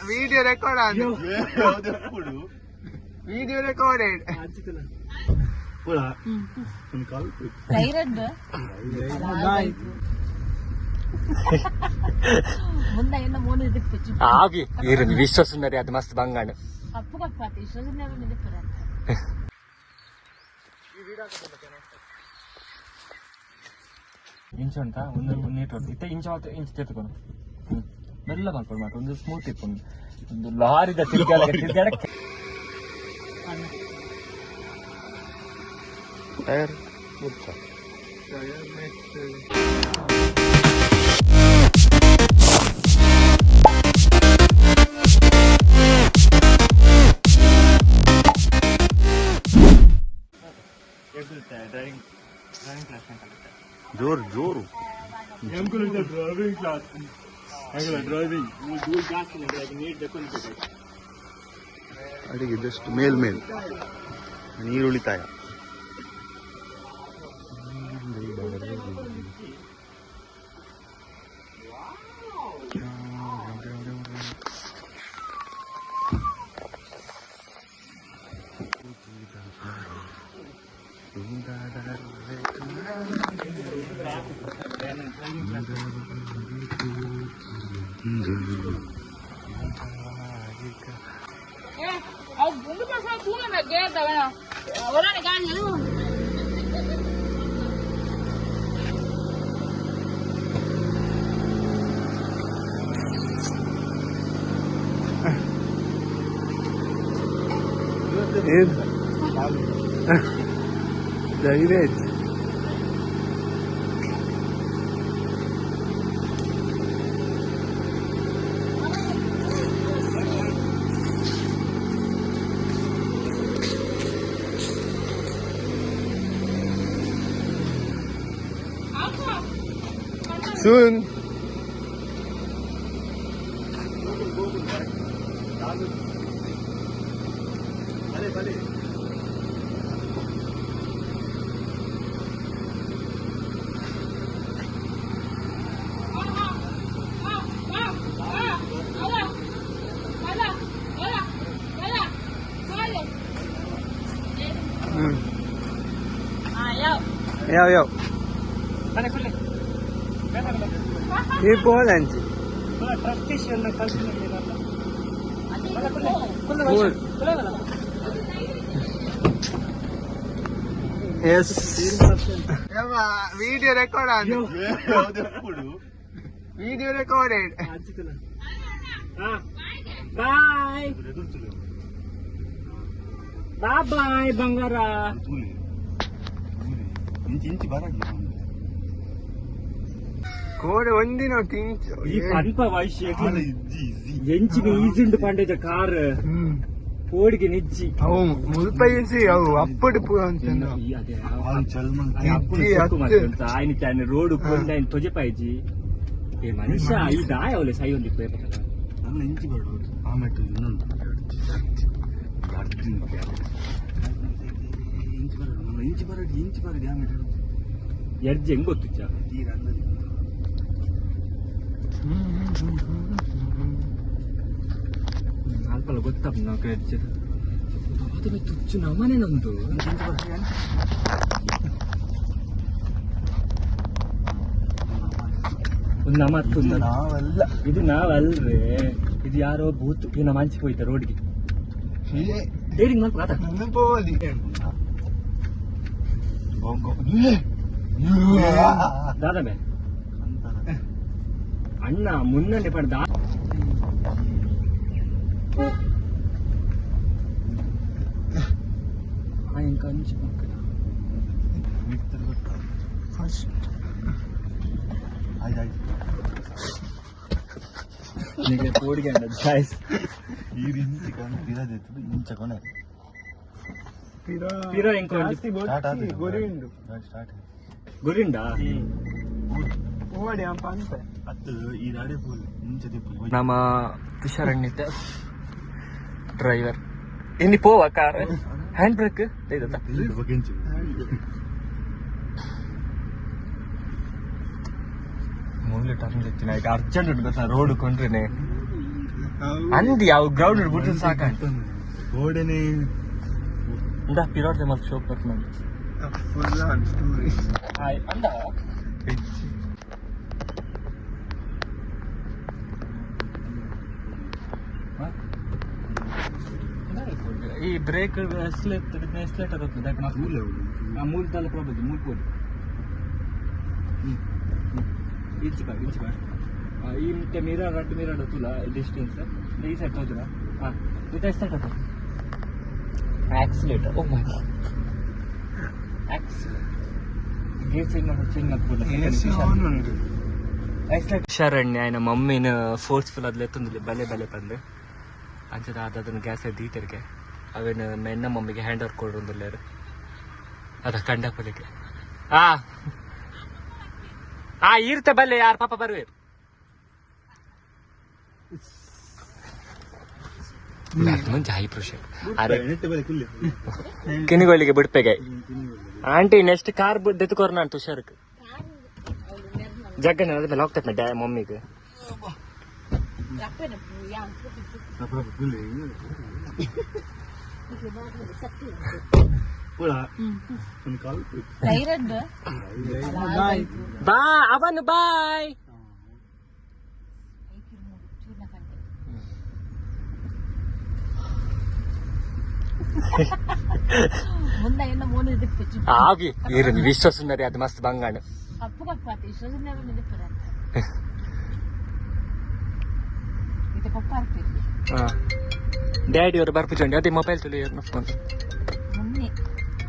Video record video recorded ಆಗಿ ಇರು ವಿಶ್ವ ಸುಂದರಿ ಅದು ಮಸ್ತ್ ಬಂಗಾಣ ಇಂಚು ಉಂಟಾ ಒಂದು ನೀಟ್ ಇತ್ತೆ ಇಂಚು ತೆತ್ಕೊಂಡು ಮೆಲ್ಲ ಮಾಡ್ಕೊಂಡು ಮಾತ್ರ ಒಂದು ಸ್ಮೂತ್ ಇಟ್ಕೊಂಡು ಒಂದು ಲಾರಿದ ತಿರ್ಗಾಡಕ್ಕೆ ಟೈರ್ जोर जोर ಅಡಿಗೆ ಜಸ್ಟ್ ಮೇಲ್ ನೀರು ಉಳಿತಾಯ Direct. Soon. Yo. ये बोल aunty yes video record video recorded ಬಾಯ್ ಬಂಗಾರ ಇಂಚಿ ಬರಲ್ಲ ಕೋಡೆ ಒಂದಿನ ತಿಂಚು ಈ ಅಲ್ಪ ವಯಸ್ಸು ಎಂಚಿಗೆ ಈಜುಂಡು ಪಂಡೆದ ಕಾರ್ ಪೋಡಿಗೆ ನಿಜ್ಜಿ ಅವು ಮುಲ್ಪ ಇಸಿ ಅವು ಅಪ್ಪಡು ಪೂ ಅಂತ ఆయన రోడ్ కొండ ఆయన తొజపాయిజీ ఏ మనిషి ఈ దాయ ಅವಲೆ ಸೈ ಒಂದು ಪೇಪರ್ ನನ್ನ ಇಂಚಿ ಬರಡು ಆಮೇಲೆ ಇನ್ನೊಂದು ಇಂಚಿ ಬರಡು ಆಮೇಲೆ ಎರ್ಜಿ ಹೆಂಗ್ ಗೊತ್ತಿಚ್ಚ ಅಲ್ಪಲ್ಲ ಗೊತ್ತಪ್ಪ ನಾವು ಎರ್ಜಿ ಅದನ್ನ ತುಚ್ಚು ನಮ್ಮನೆ ನಮ್ದು ಒಂದು ನಮ್ಮತ್ತು ನಾವೆಲ್ಲ ಇದು ನಾವಲ್ರಿ ಇದು ಯಾರೋ ಭೂತ್ ನಮ್ಮ ಮಂಚಿಗೆ ಹೋಯ್ತ ರೋಡ್ಗೆ ಡೇರಿಂಗ್ ಪೋಲಿ ದಾದಮೆ ಅಣ್ಣ ಮುನ್ನಡೆ ಪಡೆದ ఇంకా నుంచి పక్కన ఫస్ట్ నీకు కోడిగా గాయస్ ఈ రించి కానీ తిరదేతుడు ఇంచకొనే పిరా ఇంకో ಸ್ಟಾರ್ಟ್ ಗೊರಿಂಡು ಸ್ಟಾರ್ಟ್ ಗುರಿಂಡಾ ಓಡಿ ಅಪ್ಪ ಅಂತ ಅದು ಈ ರಾಡೆ ಫುಲ್ ಇಂಚದೆ ನಮ್ಮ ತುಷಾರಣ್ಣಿದ್ದ ಡ್ರೈವರ್ ಎಲ್ಲಿ ಪೋವ ಕಾರ್ ಹ್ಯಾಂಡ್ ಬ್ರೇಕ್ ಮೂಲೆ ಟರ್ನ್ ಎತ್ತಿನ ಈಗ ಅರ್ಜೆಂಟ್ ಉಂಟು ಗೊತ್ತಾ ರೋಡ್ ಕೊಂಡ್ರೇನೆ ಅಂದಿ ಅವು ಗ್ರೌಂಡ್ ಬಿಟ್ಟು ಸಾಕಾಂತ ಗೋಡೆನೆ ಇಂದ ಪಿರೋಡ್ ಮತ್ತೆ ಶೋಕ್ ಬರ್ತ ನೋಡಿ ಫುಲ್ ಆನ್ ಸ್ಟೋರಿ ಅಂದ ಈ ಬ್ರೇಕ್ ಎಸ್ಲೇಟರ್ ಹೋಗ್ತದೆ ಮೂಲ ತಲೆ ಪ್ರಾಬ್ಲಮ್ ಮೂಲ ಕೋಡಿ ಇಂಚ್ ಬಾ ಈ ಮಿರರ್ ರೆಡ್ ಮಿರರ್ तुला डिस्टेंस ಈ ಸೆಟ್ ಹೋದ್ರ ಹಾಂ ಇದು ಸೆಟ್ ಹೋಗ್ತದೆ ಆಕ್ಸಿಲೇಟರ್ ಓ ಮೈ ಗಾಡ್ ಆಕ್ಸಿಲೇಟರ್ ಗೇರ್ ಚೇಂಜ್ ಮಾಡ್ಬೋದು ಶರಣ್ಯ ఆయన మమ్మీని ఫోర్స్ఫుల్ అదిలేతుంది భలే పంది అంచనా ಅದನ್ನು ಗ್ಯಾಸ್ ದೀಟರ್ಗೆ ಅವನು ಮೆನ್ನ ಮಮ್ಮಿಗೆ ಹ್ಯಾಂಡ್ ಓವರ್ ಕೊಡೋದಿಲ್ಲಾರು ಅದ ಕಂಡಪಲಿಕ್ಕೆ ಇರ್ತೆ ಬಲ್ಲೆ ಯಾರು ಪಾಪ ಬರ್ವೇರು ಮುಂಚೆ ಹೈ ಪ್ರೊಶೆಕ್ಟ್ ಅರೆ ಕಿನಿಗೊಳ್ಳಿಗೆ ಬಿಡ್ಪೇಗೆ ಆಂಟಿ ನೆಕ್ಸ್ಟ್ ಕಾರ್ ದೆತ್ಕೋರ್ ನಾನು ತುಷಾರಕ್ಕೆ ಜಗ್ಗನ ಅದ್ಮೇಲೆ ಹೋಗ್ತೈತೆ ಡ್ಯಾ ಮಮ್ಮಿಗೆ ಬಾ ಅವನು ಬಾಯ್ ఆగి ఈరోజు విశ్వసున్నది అది మస్తు బంగాడు ಡ್ಯಾಡಿ ಅವರು ಬರ್ಪುಜಂಡಿ ಅದೇ ಮೊಬೈಲ್ ತುಳಿ ಫೋನ್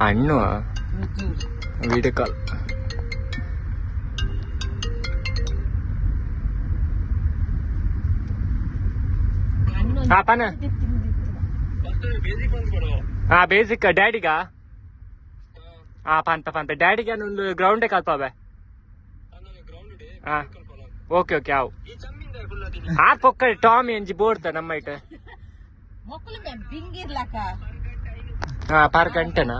ಅಣ್ಣು ವಿಡಿಯೋ ಕಾಲ್ ಪನ ಬೇಸಿಕ್ ಡ್ಯಾಡಿಗಾ పంత డాడీకి నువ్వు గ్రౌండే కాదు బాబాయ్ ఓకే ఓకే అవు ఆ పొక్క టామ్ ఎంజి ಬೋಡ್ತ ನಮ್ಮ ಇಟ ಪಾರ್ ಗಂಟೆನಾ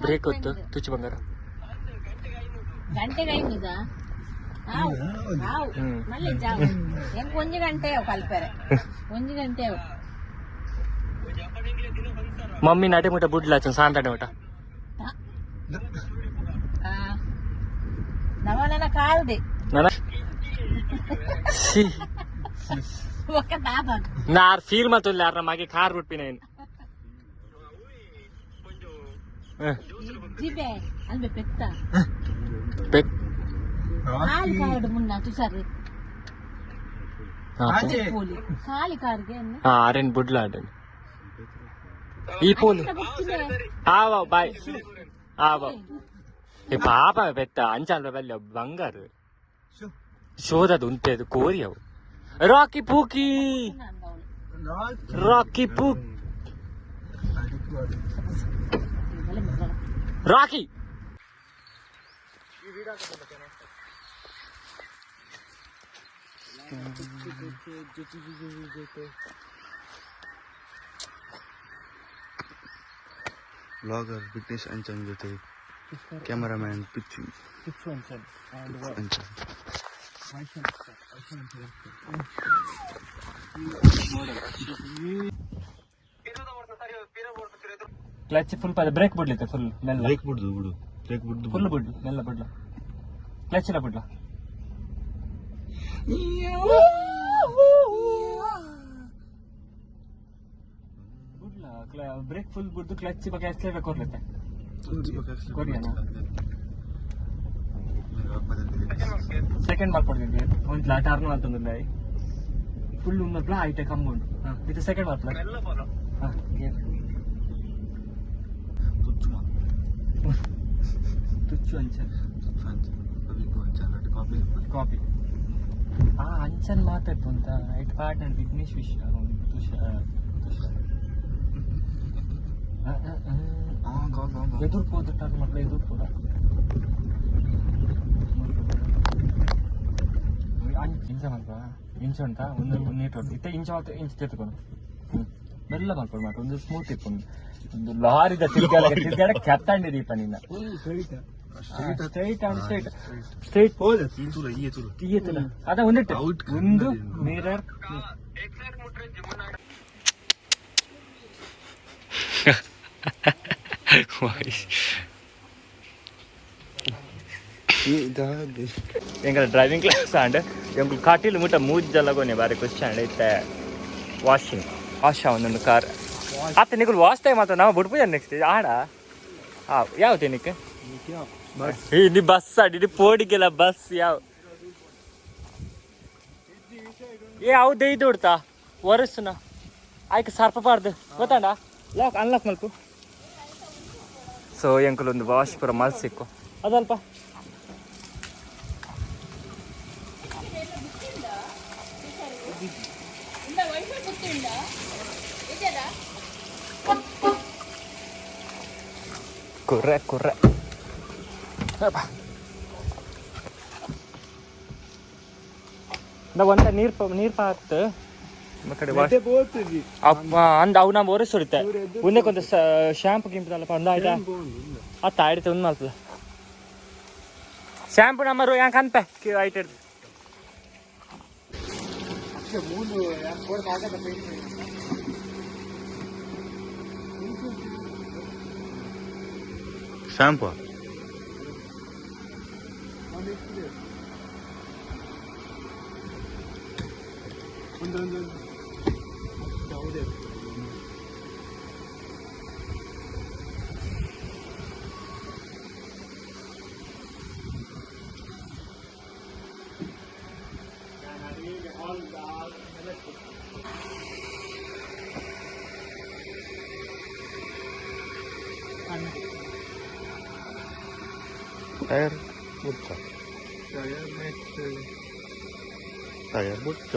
ಬ್ರೇಕ್ ಹೊತ್ತು ತುಚ್ಚು ಬಂಗಾರ ಗಂಟೆಗೆ ಐದುದಾ ಮళ్ళీ ಹೆಂಗ್ ಒಂಜಿ ಗಂಟೆ ಕಲ್ಪರೆ ಒಂಜಿ ಗಂಟೆ ಮಮ್ಮಿ ನಡೆ ಮುಟ ಬುಡ್ಲಾಚನ್ ಸಾಂತಾಡೆ ಮುಟ ನವನ ಕಾಲ್ದೆ ನಾ ಫೀಲ್ ಮಾಡ್ತಿಲ್ಲ ಯಾರ ಮಗೆ ಕಾರ್ ಬಿಟ್ಪಿನ ಏನು ಜಿಬೆ ಅಲ್ಬೆ ಪೆತ್ತ ಕಾಲಿ ಕಾರ್ಡ್ ಮುನ್ನ ತುಸರ್ ಕಾಲಿ ಕಾರ್ಗೆ ಆರೆನ್ ಬುಡ್ಲಾಡ ఈ పూలు ఆవా బాయ్ ఆవా ఈ పాప పెద్ద అంచాల వెళ్ళ బంగారు ಶೋಧದು ಉಂಟೆದು ಕೋರಿಯವು ರಾಕಿ ಪೂಕಿ ರಾಕಿ ಪೂಕ್ ರಾಕಿ ಬ್ಲಾಗರ್ ವಿಘ್ನೇಶ್ ಅಂಚನ್ ಜೊತೆ cameraman Pichchu Anchan clutch full brake ಬಿಡ್ಲಿಕ್ಕೆ ಫುಲ್ ಮೆಲ್ಲ ಬ್ರೇಕ್ ಬಿಡ್ದು ಫುಲ್ ಬಿಡ್ಲು ಮೆಲ್ಲ ಬಿಡ್ಲ ಕ್ಲಚ್ ಇಲ್ಲ ಬಿಡ್ಲ ಬ್ರೇಕ್ ಫುಲ್ ಬಿಡ್ದು ಕ್ಲಚ್ ಬಗ್ಗೆ ಆಕ್ಸಿಲೇಟರ್ ಕೊರ್ಲತ್ತೆ ಸೆಕೆಂಡ್ ಮಾಡ್ಕೊಡ್ತಿದ್ವಿ ಒಂದು ಟರ್ನ್ ಅಂತಂದ್ರೆ ಫುಲ್ ఉన్నప్పుడు ಐಟೆ ಕಮ್ಮುಂಡು ಇದು ಸೆಕೆಂಡ್ ಮಾಡ್ಲ ತುಚ್ಚು ಅಂಚನ್ ಕಾಪಿ ಅಂಚನ್ ಮಾತಾಡ್ತು ಅಂತ ಐಟ್ ಪಾರ್ಟ್ನರ್ ವಿಘ್ನೇಶ್ ವಿಶ್ವ ಎದುರ್ಬೋದು ಟರ್ನ್ ಮಾಡ್ಲ ಎದುರ್ಬೋದ ಇಂಚ ಮಾಡ್ಕೊ ಇಂಚ ಉಂಟಾ ಒಂದು ನೀಟ್ ಇತ್ತೆ ಇಂಚ ತೆತ್ಕೊಂಡು ಮೆಲ್ಲ ಮಾಡ್ಕೊಂಡು ಮಾತ್ರ ಒಂದು ಸ್ಮೂತ್ ಇಟ್ಕೊಂಡು ಒಂದು ಲಾರಿದ ತಿರ್ಗಾಡ ಕೆತ್ತಂಡಿ ದೀಪ ನಿನ್ನ ಸ್ಟ್ರೈಟ್ ಅದ ಒಂದಿಟ್ಟು ಒಂದು ಮಿರರ್ ಎಂಕಲ್ ಡ್ರೈವಿಂಗ್ ಕ್ಲಾಸ್ ಆಂಡ್ ಎಂಕಲ್ ಕಾಟಿಲ್ ಮುಟ್ಟ ಮೂಜ್ಜಲ್ಲಗೋನೆ ಬಾರಿ ಖುಷಿ ಆಂಡ್ ಇತ್ತೆ ವಾಶ್ ಒಂದೊಂದು ಕಾರ್ ಅತ್ತ ನಿಕಲ್ ವಾಶ್ ಟೈಮ್ ಆತ ನಾವು ಬಿಡ್ಬೋದು ನೆಕ್ಸ್ಟ್ ಆಡ ಯಾವ ತಿನ್ನಕ್ಕೆ ನೀ ಬಸ್ ಆಡಿ ಪೋಡಿಗೆಲ್ಲ ಬಸ್ ಯಾವ ಯಾವ ದೈದು ಉಡ್ತಾ ವರ್ಷನ ಆಯ್ಕೆ ಸರ್ಪ ಪಾಡ್ದು ಗೊತ್ತಾಂಡ ಲಾಕ್ ಅನ್ಲಾಕ್ ಮಲ್ಪು ಸೊ ಎಂಕಲ್ ಒಂದು ವಾಶ್ ಪುರ ಮಲ್ ಸಿಕ್ಕು ಅದಲ್ಪ ಕುರ್ರೆ ಕುರ್ರೆ ನಾವು ಅಂತ ನೀರು ಪಾತ್ ಕಡೆ ಅಪ್ಪ ಅಂದ ಅವು ನಾವು ಒರೆಸಿ ಹೊಡಿತೆ ಉಂದಕ್ಕೊಂದು ಶಾಂಪು ಗಿಂಪು ಒಂದು ಆಯ್ತಾ ಅತ್ತ ಆಯ್ತು ಒಂದು ಮಾಡ್ತದ ಶಾಂಪು ನಮ್ಮರು ಯಾಕೆ ಅನ್ಪೆ ಆಯ್ತು ಶಾಂಪು ಟೈರ್ ಬುಚ್ಚ ಟೈರ್ ಬುಚ್ಚ